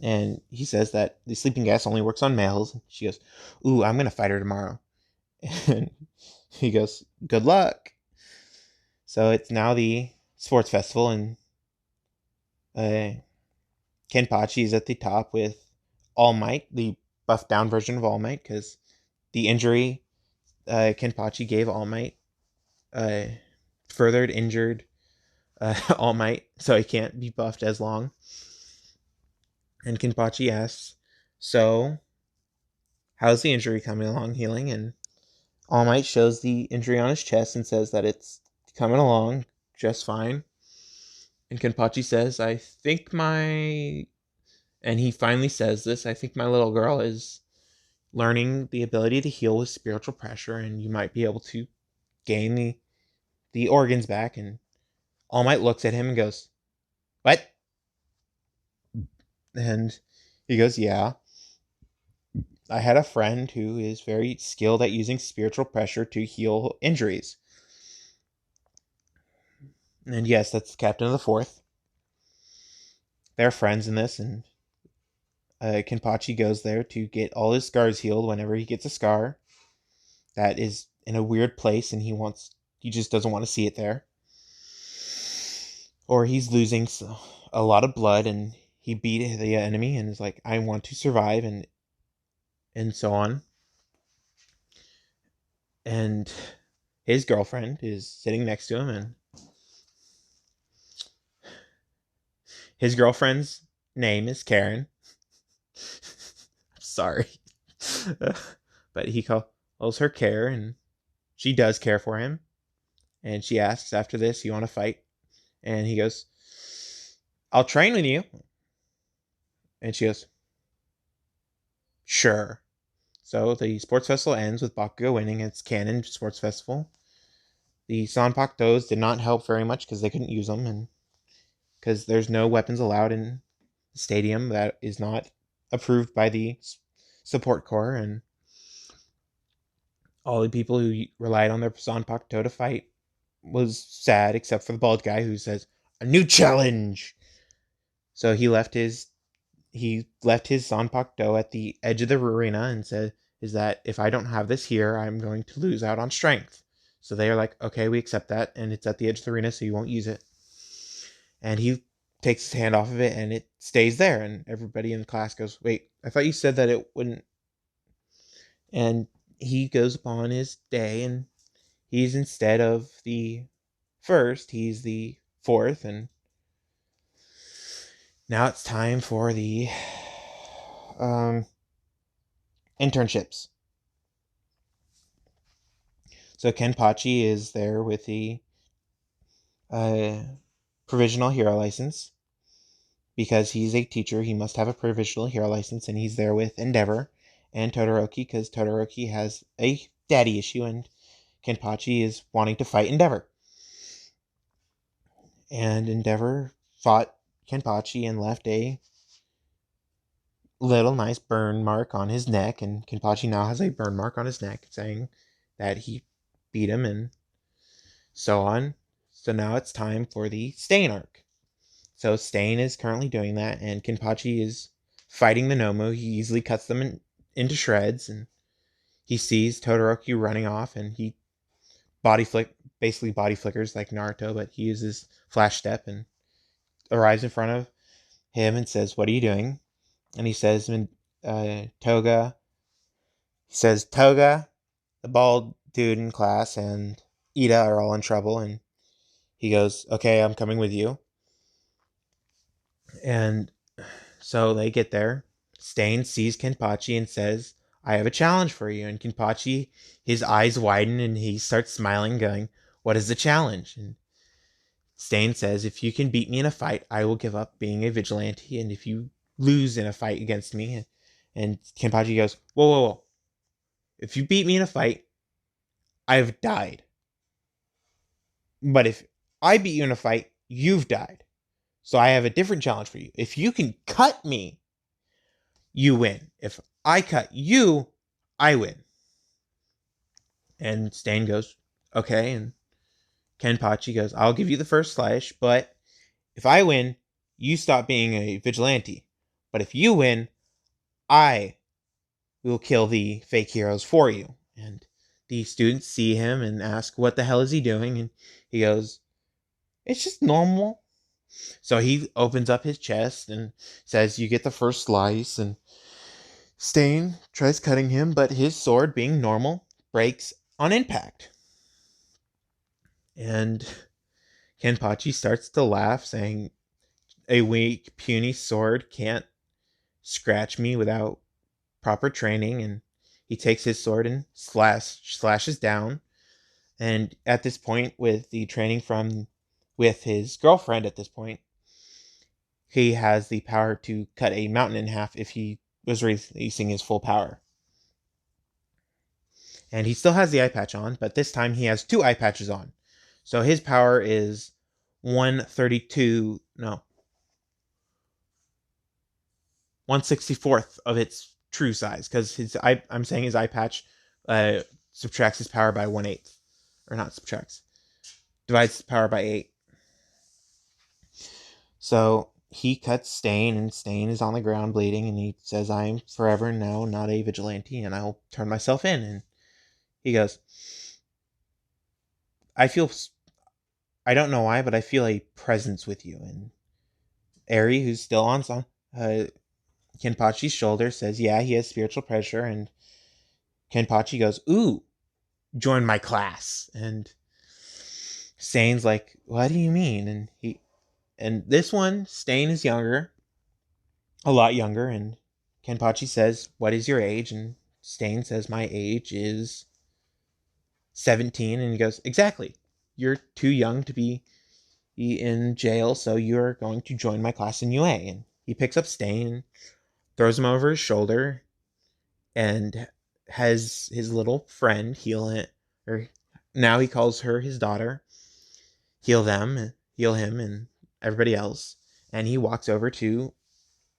And he says that the sleeping gas only works on males. She goes, ooh, I'm going to fight her tomorrow. And he goes, good luck. So it's now the sports festival, and Kenpachi is at the top with All Might, the buffed down version of All Might, because the injury Kenpachi gave All Might furthered injured All Might, so he can't be buffed as long. And Kenpachi asks, so how's the injury coming along healing? And All Might shows the injury on his chest and says that it's coming along just fine. And Kenpachi says, I think my... And he finally says this, I think my little girl is learning the ability to heal with spiritual pressure, and you might be able to gain the organs back. And All Might looks at him and goes, what? And he goes, yeah. I had a friend who is very skilled at using spiritual pressure to heal injuries. And yes, that's the captain of the fourth. They're friends in this, and Kenpachi goes there to get all his scars healed whenever he gets a scar that is in a weird place, and he just doesn't want to see it there. Or he's losing a lot of blood, and he beat the enemy and is like, I want to survive, and so on. And his girlfriend is sitting next to him, and his girlfriend's name is Karen. I'm sorry. But he calls her Care, and she does care for him. And she asks after this, you want to fight? And he goes, I'll train with you. And she goes, sure. So the sports festival ends with Bakugo winning its canon sports festival. The Sanpaktos did not help very much because they couldn't use them, and because there's no weapons allowed in the stadium that is not approved by the support corps, and all the people who relied on their Sanpakto to fight was sad, except for the bald guy who says, a new challenge! So he left his Sanpakto at the edge of the arena and said, is that if I don't have this here, I'm going to lose out on strength. So they are like, okay, we accept that, and it's at the edge of the arena, so you won't use it. And he takes his hand off of it, and it stays there. And everybody in the class goes, "Wait, I thought you said that it wouldn't." And he goes upon his day, and he's, instead of the first, he's the fourth. And now it's time for the um, internships. So Kenpachi is there with the provisional hero license. Because he's a teacher, he must have a provisional hero license, and he's there with Endeavor and Todoroki, because Todoroki has a daddy issue, and Kenpachi is wanting to fight Endeavor. And Endeavor fought Kenpachi and left a little nice burn mark on his neck, and Kenpachi now has a burn mark on his neck, saying that he beat him, and so on. So now it's time for the Stain arc. So Stain is currently doing that, and Kenpachi is fighting the Nomu. He easily cuts them into shreds, and he sees Todoroki running off, and he basically body flickers like Naruto, but he uses Flash Step and arrives in front of him and says, "What are you doing?" And he says, Toga. He says, "Toga, the bald dude in class, and Ida are all in trouble." And he goes, "Okay, I'm coming with you." And so they get there. Stain sees Kenpachi and says, "I have a challenge for you." And Kenpachi, his eyes widen and he starts smiling, going, "What is the challenge?" And Stain says, "If you can beat me in a fight, I will give up being a vigilante. And if you lose in a fight against me," and Kenpachi goes, "Whoa, whoa, whoa. If you beat me in a fight, I've died. But if I beat you in a fight, you've died. So I have a different challenge for you. If you can cut me, you win. If I cut you, I win." And Stain goes, "Okay." And Kenpachi goes, "I'll give you the first slash, but if I win, you stop being a vigilante. But if you win, I will kill the fake heroes for you." And the students see him and ask, "What the hell is he doing?" And he goes, "It's just normal." So he opens up his chest and says, "You get the first slice." And Stain tries cutting him, but his sword, being normal, breaks on impact. And Kenpachi starts to laugh, saying, "A weak, puny sword can't scratch me without proper training." And he takes his sword and slashes down. And at this point, with the training with his girlfriend at this point, he has the power to cut a mountain in half if he was releasing his full power. And he still has the eye patch on, but this time he has two eye patches on. So his power is 1/64th of its true size, because I'm saying his eye patch subtracts his power by 1/8, or not subtracts, divides his power by 8. So he cuts Stain, and Stain is on the ground bleeding, and he says, "I'm forever now not a vigilante, and I'll turn myself in." And he goes, I don't know why, but I feel a presence with you." And Eri, who's still on Kenpachi's shoulder, says, "Yeah, he has spiritual pressure." And Kenpachi goes, "Ooh, join my class." And Stain's like, "What do you mean?" And this one, Stain is younger, a lot younger. And Kenpachi says, "What is your age?" And Stain says, "My age is 17." And he goes, "Exactly. You're too young to be in jail, so you're going to join my class in UA." And he picks up Stain, throws him over his shoulder, and has his little friend heal it, or now he calls her his daughter, heal him, and everybody else. And he walks over to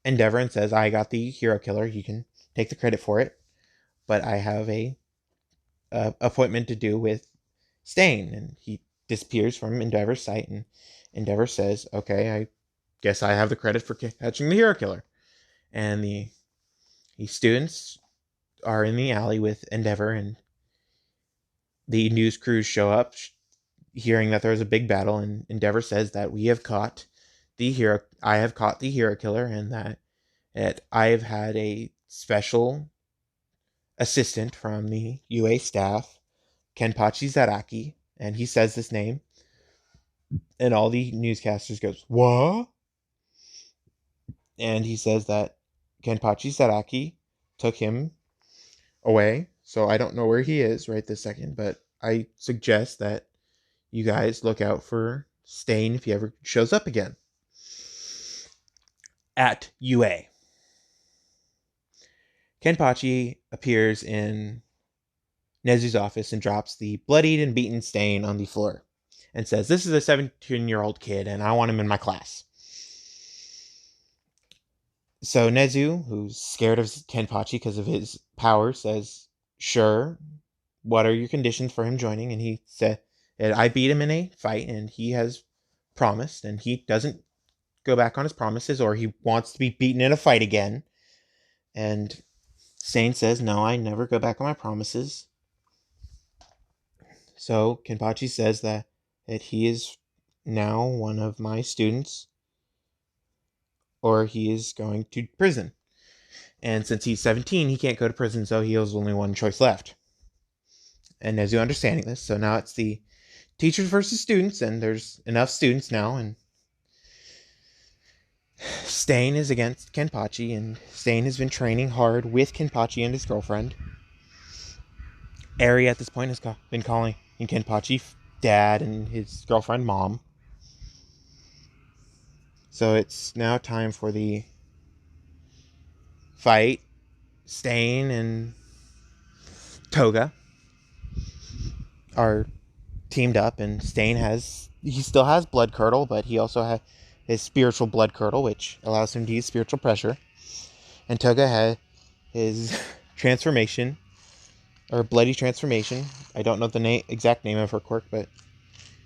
Endeavor and says, "I got the hero killer. You can take the credit for it, but I have a appointment to do with Stain." And he disappears from Endeavor's sight, and Endeavor says, "Okay, I guess I have the credit for catching the hero killer." And the students are in the alley with Endeavor, and the news crews show up, hearing that there's a big battle. And Endeavor says that we have caught I have caught the hero killer, and that I have had a special assistant from the UA staff, Kenpachi Zaraky, and he says this name, and all the newscasters goes, "What?" And he says that Kenpachi Zaraky took him away. So I don't know where he is right this second, but I suggest that you guys look out for Stain if he ever shows up again at UA. Kenpachi appears in Nezu's office and drops the bloodied and beaten Stain on the floor and says, "This is a 17-year-old kid and I want him in my class." So Nezu, who's scared of Kenpachi because of his power, says, "Sure, what are your conditions for him joining?" And he said, "I beat him in a fight and he has promised, and he doesn't go back on his promises, or he wants to be beaten in a fight again." And Stain says, "No, I never go back on my promises." So Kenpachi says that he is now one of my students, or he is going to prison. And since he's 17, he can't go to prison, so he has only one choice left. And Nezu understanding this, so now it's the teachers versus students, and there's enough students now, and Stain is against Kenpachi, and Stain has been training hard with Kenpachi and his girlfriend. Eri at this point has been calling Kenpachi dad and his girlfriend mom. So it's now time for the fight. Stain and Toga are teamed up, and Stain still has blood curdle, but he also has his spiritual blood curdle, which allows him to use spiritual pressure. And Toga has his transformation, or bloody transformation. I don't know the exact name of her quirk, but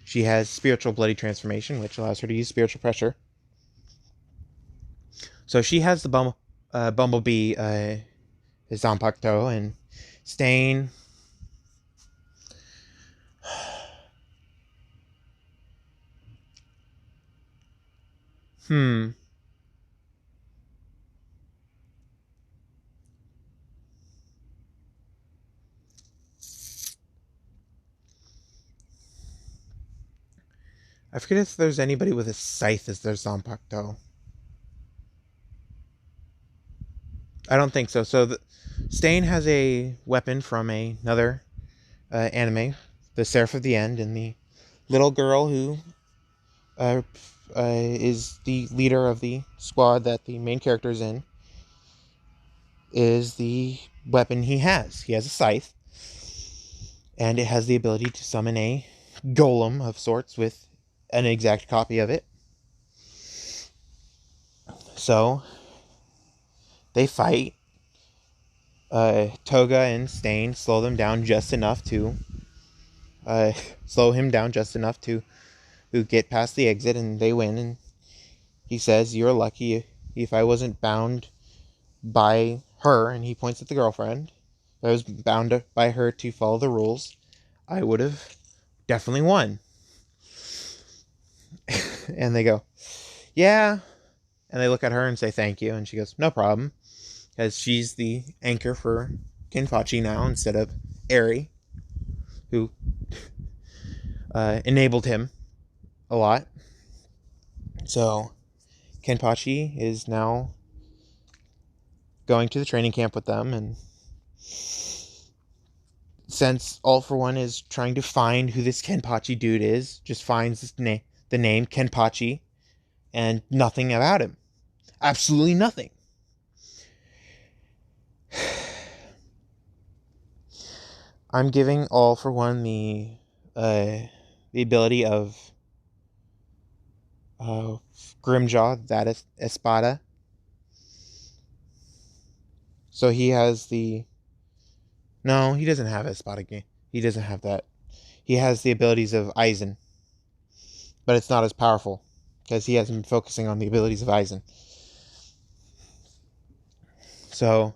she has spiritual bloody transformation, which allows her to use spiritual pressure. So she has the Bumblebee Zanpakuto, and Stain I forget if there's anybody with a scythe as their Zanpakuto. I don't think so. So Stain has a weapon from another anime, the Seraph of the End, and the little girl who is the leader of the squad that the main character is in is the weapon he has. He has a scythe, and it has the ability to summon a golem of sorts with an exact copy of it. So they fight. Toga and Stain slow him down just enough to get past the exit, and they win. And he says, "You're lucky. If I wasn't bound by her," and he points at the girlfriend, "if I was bound by her to follow the rules, I would have definitely won." And they go, "Yeah." And they look at her and say thank you, and she goes, "No problem," because she's the anchor for Kenpachi now instead of Eri, who enabled him a lot. So Kenpachi is now going to the training camp with them, and since All For One is trying to find who this Kenpachi dude is, just finds the name Kenpachi and nothing about him. Absolutely nothing. I'm giving All For One the ability of Grimjaw, that is Espada. So he has the... No, he doesn't have Espada game. He doesn't have that. He has the abilities of Aizen, but it's not as powerful because he hasn't been focusing on the abilities of Aizen. So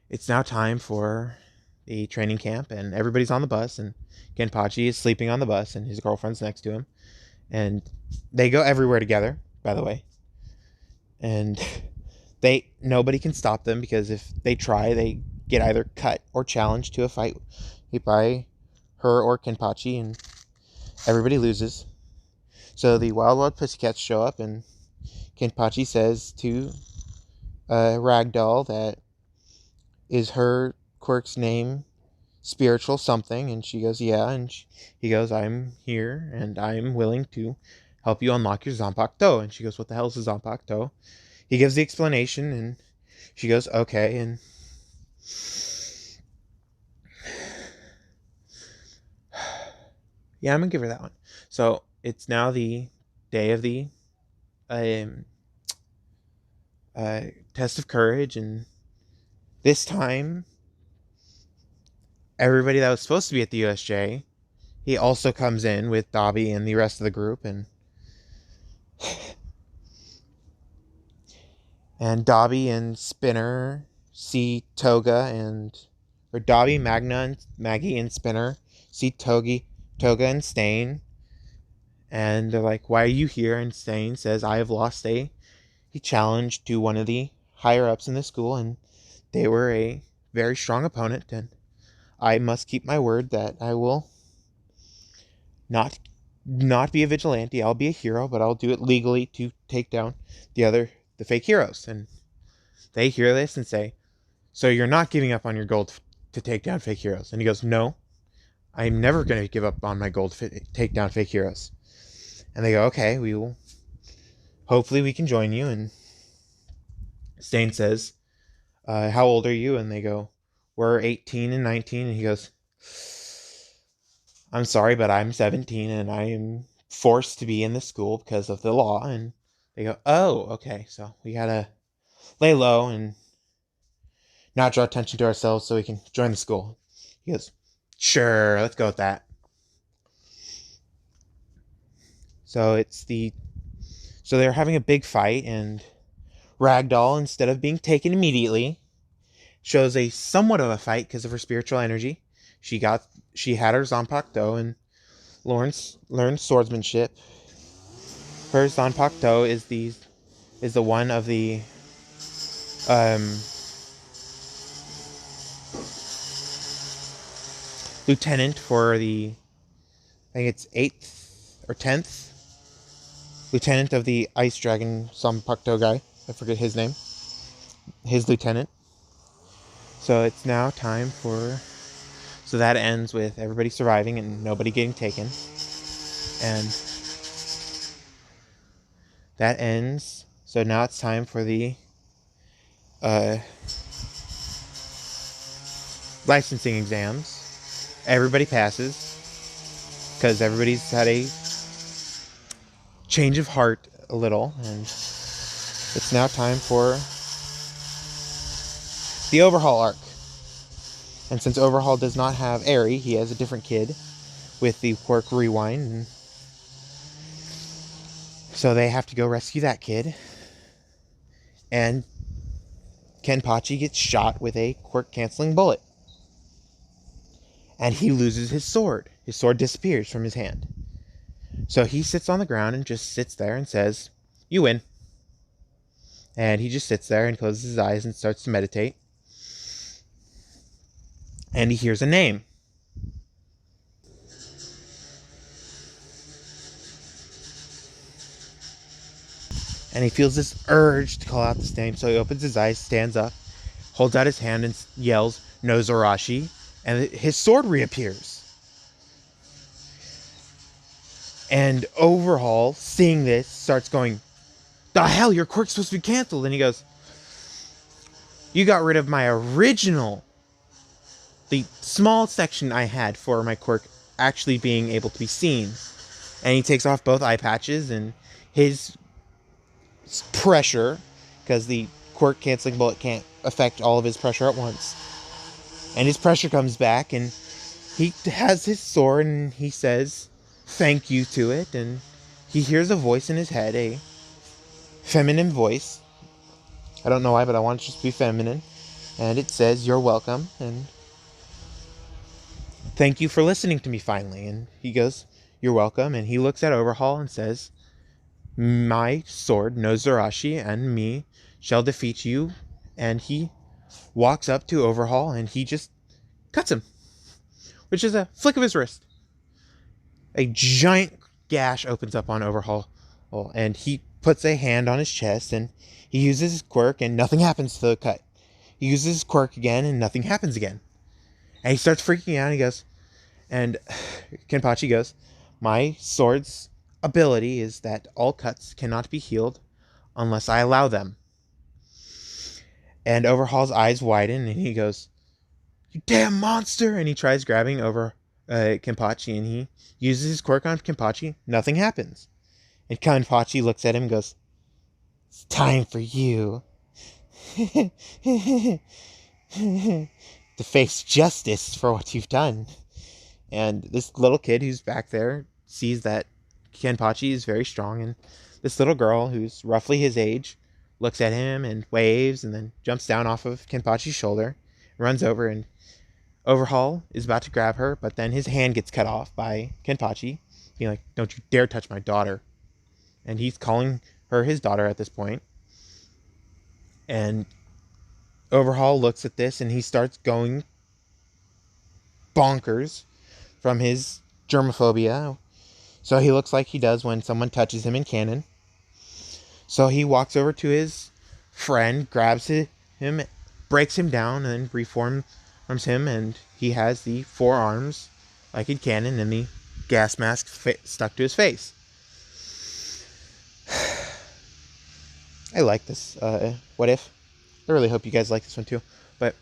it's now time for the training camp, and everybody's on the bus, and Kenpachi is sleeping on the bus, and his girlfriend's next to him, and they go everywhere together. by the way. And nobody can stop them, because if they try, they get either cut or challenged to a fight by her or Kenpachi, and everybody loses. So the Wild Wild Pussycats show up, and Kenpachi says to Ragdoll that is her quirk's name spiritual something, and she goes, yeah, and he goes, I'm here and I'm willing to help you unlock your Zanpakuto. And she goes, what the hell is a Zanpakuto? He gives the explanation, and she goes, okay. And yeah, I'm gonna give her that one. So it's now the day of the test of courage, and this time everybody that was supposed to be at the USJ, he also comes in with Dobby and the rest of the group, and Dobby and Spinner see Toga or Dobby, Maggie, and Spinner see Toga and Stain, and they're like, why are you here? And Stain says, I have lost he challenged to one of the higher ups in the school, and they were a very strong opponent, and I must keep my word that I will not be a vigilante. I'll be a hero, but I'll do it legally to take down the fake heroes. And they hear this and say, so you're not giving up on your goal to take down fake heroes? And he goes, no, I'm never going to give up on my goal to take down fake heroes. And they go, okay, hopefully we can join you. And Stain says, how old are you? And they go, we're 18 and 19. And he goes, I'm sorry, but I'm 17 and I am forced to be in this school because of the law. And they go, oh, okay, so we gotta lay low and not draw attention to ourselves so we can join the school. He goes, sure, let's go with that. So they're having a big fight, and Ragdoll, instead of being taken immediately, shows a somewhat of a fight because of her spiritual energy. She had her Zanpakuto and learned swordsmanship. Her Zanpakuto is the one of the lieutenant for the, I think it's 8th or 10th lieutenant of the Ice Dragon Zanpakuto guy. I forget his name. His lieutenant. So it's now time so that ends with everybody surviving and nobody getting taken. And that ends. So now it's time for the licensing exams. Everybody passes because everybody's had a change of heart a little, and it's now time for the Overhaul arc. And since Overhaul does not have Aerie, he has a different kid with the quirk Rewind, and so they have to go rescue that kid. And Kenpachi gets shot with a quirk-canceling bullet. And he loses his sword. His sword disappears from his hand. So he sits on the ground and just sits there and says, you win. And he just sits there and closes his eyes and starts to meditate. And he hears a name. And he feels this urge to call out this name. So he opens his eyes, stands up, holds out his hand and yells, no Zarashi. And his sword reappears. And Overhaul, seeing this, starts going, the hell, your quirk's supposed to be canceled. And he goes, you got rid of my original, the small section I had for my quirk actually being able to be seen. And he takes off both eye patches, and his pressure, because the quirk canceling bullet can't affect all of his pressure at once. And his pressure comes back, and he has his sword, and he says thank you to it, and he hears a voice in his head, a feminine voice. I don't know why, but I want it to just be feminine. And it says, you're welcome, and thank you for listening to me finally. And he goes, you're welcome. And he looks at Overhaul and says, My sword, no Zarashi, and me shall defeat you. And he walks up to Overhaul and he just cuts him, which is a flick of his wrist. A giant gash opens up on Overhaul, and he puts a hand on his chest and he uses his quirk and nothing happens to the cut. He uses his quirk again and nothing happens again. And he starts freaking out. He goes, and Kenpachi goes, my sword's ability is that all cuts cannot be healed unless I allow them. And Overhaul's eyes widen and he goes, you damn monster! And he tries grabbing over Kenpachi and he uses his quirk on Kenpachi. Nothing happens. And Kenpachi looks at him and goes, it's time for you to face justice for what you've done. And this little kid who's back there sees that Kenpachi is very strong, and this little girl who's roughly his age looks at him and waves and then jumps down off of Kenpachi's shoulder, runs over, and Overhaul is about to grab her, but then his hand gets cut off by Kenpachi, being like, don't you dare touch my daughter. And he's calling her his daughter at this point. And Overhaul looks at this and he starts going bonkers from his germophobia. So he looks like he does when someone touches him in canon. So he walks over to his friend, grabs him, breaks him down, and then reforms him, and he has the 4 arms like in canon and the gas mask stuck to his face. I like this what if. I really hope you guys like this one too. But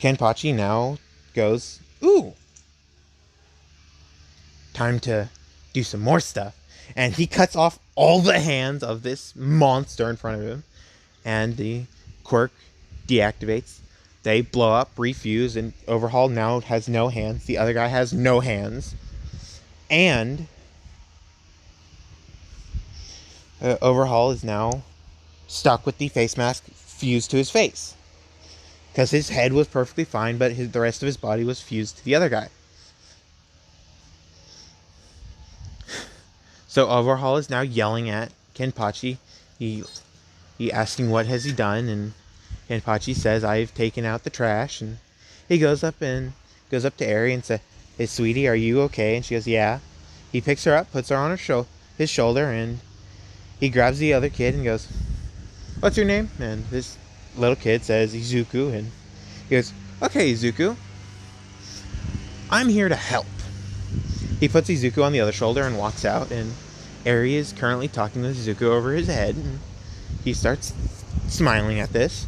Kenpachi now goes, ooh, time to do some more stuff. And he cuts off all the hands of this monster in front of him. And the quirk deactivates. They blow up, refuse, and Overhaul now has no hands. The other guy has no hands. And Overhaul is now stuck with the face mask fused to his face. Because his head was perfectly fine, but the rest of his body was fused to the other guy. So Overhaul is now yelling at Kenpachi. He asking what has he done, and Kenpachi says, I've taken out the trash. And he goes up to Eri and says, hey sweetie, are you okay? And she goes, yeah. He picks her up, puts her on his shoulder, and he grabs the other kid and goes, what's your name? And this little kid says Izuku, and he goes, okay Izuku, I'm here to help. He puts Izuku on the other shoulder and walks out, and Eri is currently talking with Izuku over his head, and he starts smiling at this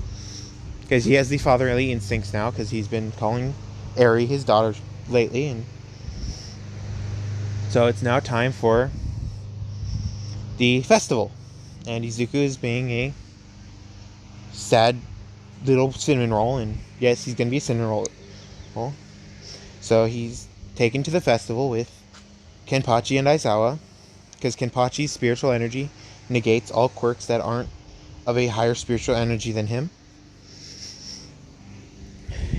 because he has the fatherly instincts now, because he's been calling Eri his daughter lately. And so it's now time for the festival, and Izuku is being a sad little cinnamon roll, and yes, he's gonna be a cinnamon roll. So he's taken to the festival with Kenpachi and Aizawa, because Kenpachi's spiritual energy negates all quirks that aren't of a higher spiritual energy than him.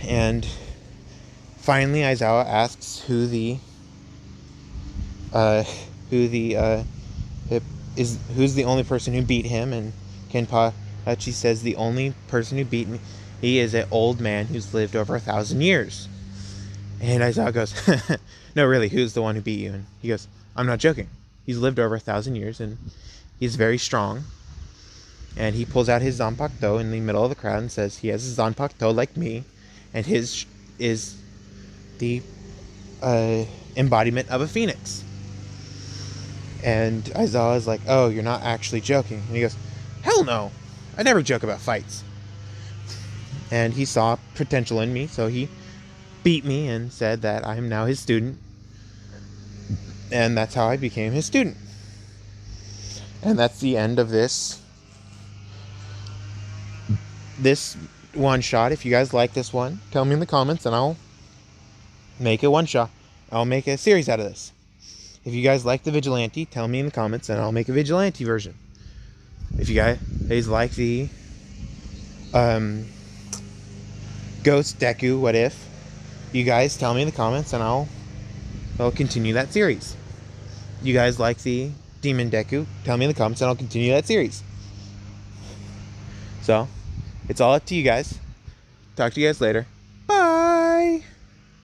And finally Aizawa asks who's the only person who beat him, and Kenpachi says the only person who beat me, he is an old man who's lived over 1,000 years. And Aizawa goes, no really, who's the one who beat you? And he goes, I'm not joking, he's lived over 1,000 years and he's very strong. And he pulls out his Zanpakuto in the middle of the crowd and says he has a Zanpakuto like me, and his is the embodiment of a phoenix. And Aizawa is like, oh, you're not actually joking. And he goes, hell no, I never joke about fights. And he saw potential in me, so he beat me and said that I am now his student. And that's how I became his student. And that's the end of this one shot. If you guys like this one, tell me in the comments and I'll make a one shot. I'll make a series out of this. If you guys like the Vigilante, tell me in the comments and I'll make a Vigilante version. If you guys like the Ghost Deku What If, you guys tell me in the comments and I'll continue that series. You guys like the Demon Deku, tell me in the comments and I'll continue that series. So, it's all up to you guys. Talk to you guys later.